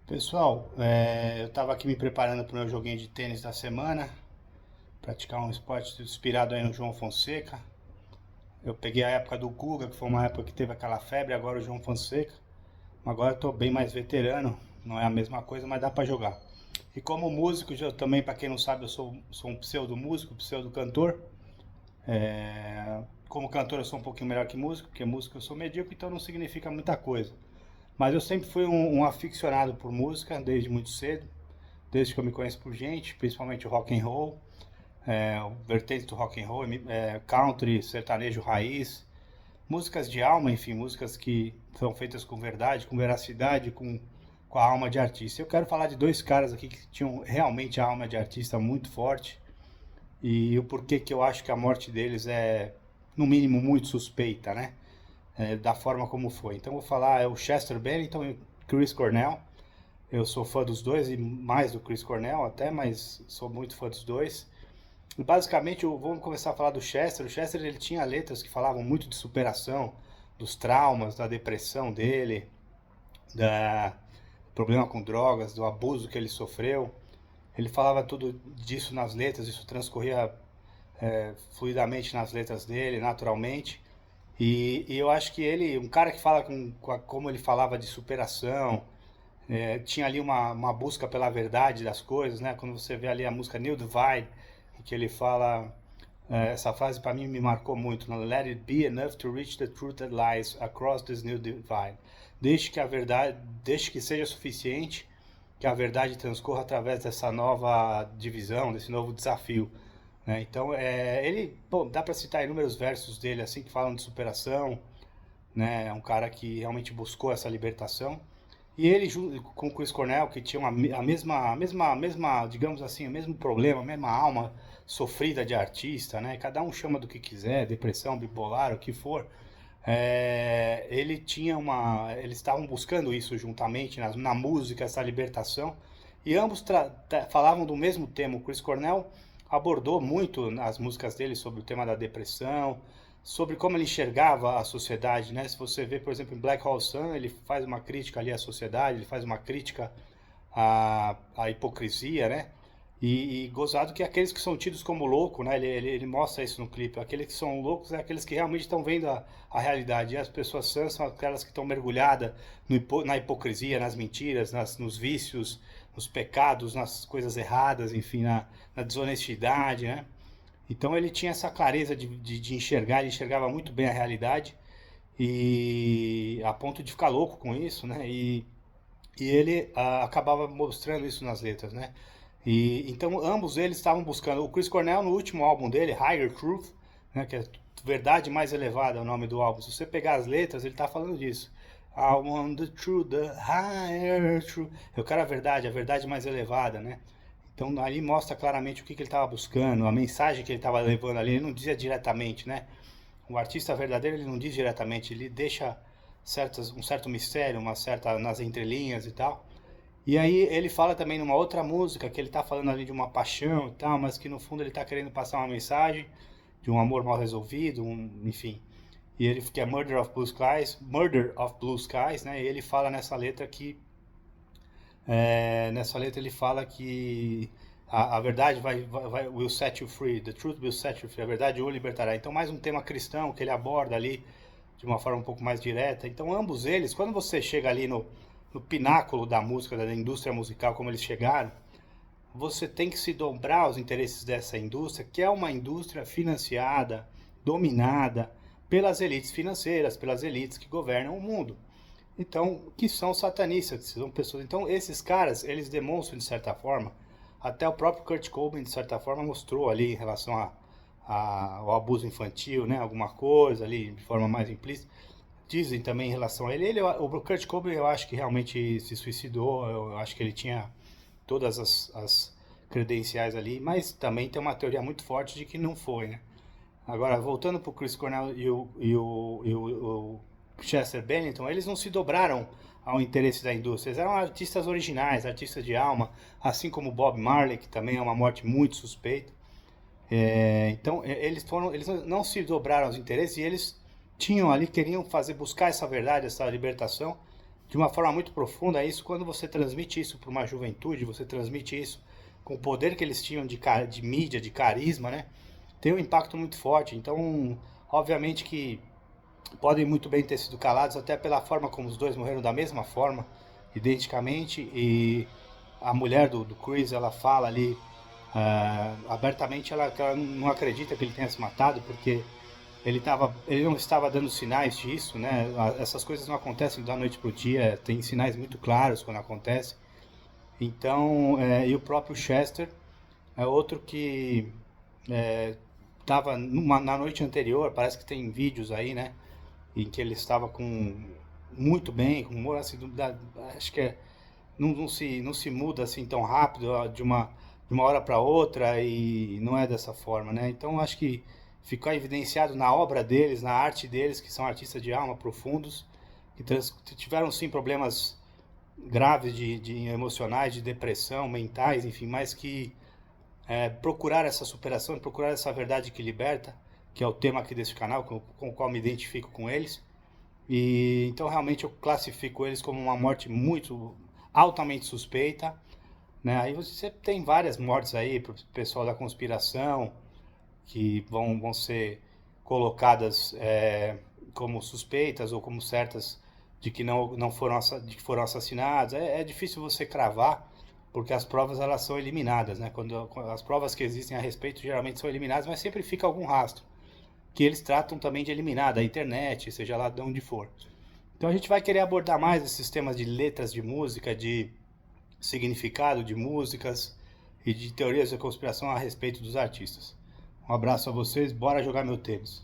Pessoal, eu estava aqui me preparando para o meu joguinho de tênis da semana, praticar um esporte inspirado aí no João Fonseca. Eu peguei a época do Guga, que foi uma época que teve aquela febre, agora o João Fonseca. Agora eu estou bem mais veterano, não é a mesma coisa, mas dá para jogar. E como músico, eu também, para quem não sabe, eu sou um pseudo músico, pseudo cantor. Como cantor eu sou um pouquinho melhor que músico, porque músico eu sou medíocre, então não significa muita coisa. Mas eu sempre fui um aficionado por música, desde muito cedo. Desde que eu me conheço por gente, principalmente o rock and roll, o vertente do rock and roll, country, sertanejo raiz, músicas de alma, enfim, músicas que são feitas com verdade, com veracidade, com a alma de artista. Eu quero falar de dois caras aqui que tinham realmente a alma de artista muito forte e o porquê que eu acho que a morte deles é, no mínimo, muito suspeita, né? Da forma como foi. Então eu vou falar o Chester Bennington e o Chris Cornell. Eu sou fã dos dois e mais do Chris Cornell até, mas sou muito fã dos dois. E basicamente, vamos começar a falar do Chester. O Chester ele tinha letras que falavam muito de superação, dos traumas, da depressão dele, da problema com drogas, do abuso que ele sofreu. Ele falava tudo disso nas letras, isso transcorria fluidamente nas letras dele, naturalmente. E eu acho que ele, um cara que fala como ele falava de superação, tinha ali uma busca pela verdade das coisas, né? Quando você vê ali a música New Divide, em que ele fala, essa frase para mim me marcou muito, né? Let it be enough to reach the truth that lies across this new divide. Deixe que a verdade, deixe que seja suficiente que a verdade transcorra através dessa nova divisão, desse novo desafio. Né? Então, ele, bom, dá para citar inúmeros versos dele assim que falam de superação, né? É um cara que realmente buscou essa libertação. E ele, com o Chris Cornell, que tinha a mesma, digamos assim, o mesmo problema, a mesma alma sofrida de artista, né? Cada um chama do que quiser, depressão, bipolar, o que for. Eles estavam buscando isso juntamente na música, essa libertação. E ambos falavam do mesmo tema. O Chris Cornell abordou muito nas músicas dele sobre o tema da depressão, sobre como ele enxergava a sociedade, né? Se você vê, por exemplo, em Black Hole Sun, ele faz uma crítica ali à sociedade, ele faz uma crítica à hipocrisia, né? E gozado que aqueles que são tidos como loucos, né? Ele mostra isso no clipe. Aqueles que são loucos é aqueles que realmente estão vendo a realidade. E as pessoas sãs são aquelas que estão mergulhadas na hipocrisia, nas mentiras, nos vícios, nos pecados, nas coisas erradas, enfim, na desonestidade, né? Então ele tinha essa clareza de enxergar, ele enxergava muito bem a realidade e a ponto de ficar louco com isso, né? E ele acabava mostrando isso nas letras, né? E então ambos eles estavam buscando. O Chris Cornell no último álbum dele, Higher Truth, né? Que é Verdade Mais Elevada, é o nome do álbum. Se você pegar as letras, ele está falando disso. I want the truth, the higher truth. Eu quero a verdade mais elevada, né? Então ali mostra claramente o que ele estava buscando, a mensagem que ele estava levando ali. Ele não dizia diretamente, né? O artista verdadeiro ele não diz diretamente, ele deixa um certo mistério, uma certa nas entrelinhas e tal. E aí ele fala também numa outra música que ele está falando ali de uma paixão e tal, mas que no fundo ele está querendo passar uma mensagem de um amor mal resolvido, enfim. E ele que é Murder of Blue Skies, né? E ele fala nessa letra ele fala que a verdade will set you free, the truth will set you free, a verdade o libertará. Então mais um tema cristão que ele aborda ali de uma forma um pouco mais direta. Então ambos eles, quando você chega ali no pináculo da música, da indústria musical, como eles chegaram, você tem que se dobrar aos interesses dessa indústria, que é uma indústria financiada, dominada pelas elites financeiras, pelas elites que governam o mundo. Então, que são satanistas, que são pessoas. Então, esses caras, eles demonstram de certa forma, até o próprio Kurt Cobain de certa forma mostrou ali em relação ao abuso infantil, né, alguma coisa ali de forma mais implícita. Dizem também em relação a o Kurt Cobain eu acho que realmente se suicidou, eu acho que ele tinha todas as credenciais ali, mas também tem uma teoria muito forte de que não foi, né? Agora, voltando para o Chris Cornell e o Chester Bennington, eles não se dobraram ao interesse da indústria. Eles eram artistas originais, artistas de alma, assim como Bob Marley, que também é uma morte muito suspeita. Então, eles não se dobraram aos interesses e eles tinham ali, queriam buscar essa verdade, essa libertação, de uma forma muito profunda, é isso quando você transmite isso para uma juventude, você transmite isso com o poder que eles tinham de mídia, de carisma, né? Tem um impacto muito forte. Então, obviamente que podem muito bem ter sido calados, até pela forma como os dois morreram da mesma forma, identicamente, e a mulher do Chris, ela fala ali abertamente que ela não acredita que ele tenha se matado, porque ele não estava dando sinais disso, né? Essas coisas não acontecem da noite pro dia, tem sinais muito claros quando acontece. Então, e o próprio Chester é outro que estava na noite anterior, parece que tem vídeos aí, né? Em que ele estava com muito bem, com humor assim, acho que não se muda assim tão rápido de uma hora para outra e não é dessa forma, né? Então acho que ficou evidenciado na obra deles, na arte deles, que são artistas de alma profundos, que tiveram sim problemas graves de emocionais, de depressão, mentais, enfim, mas que procurar essa superação, procurar essa verdade que liberta, que é o tema aqui desse canal, com o qual me identifico com eles. E então realmente eu classifico eles como uma morte muito altamente suspeita, né? Aí você tem várias mortes aí pro pessoal da conspiração que vão ser colocadas como suspeitas ou como certas de que não foram, de que foram assassinados. É difícil você cravar porque as provas elas são eliminadas, né? Quando as provas que existem a respeito geralmente são eliminadas, mas sempre fica algum rastro que eles tratam também de eliminar da internet, seja lá de onde for. Então a gente vai querer abordar mais esses temas de letras de música, de significado de músicas e de teorias da conspiração a respeito dos artistas. Um abraço a vocês, bora jogar meu tênis.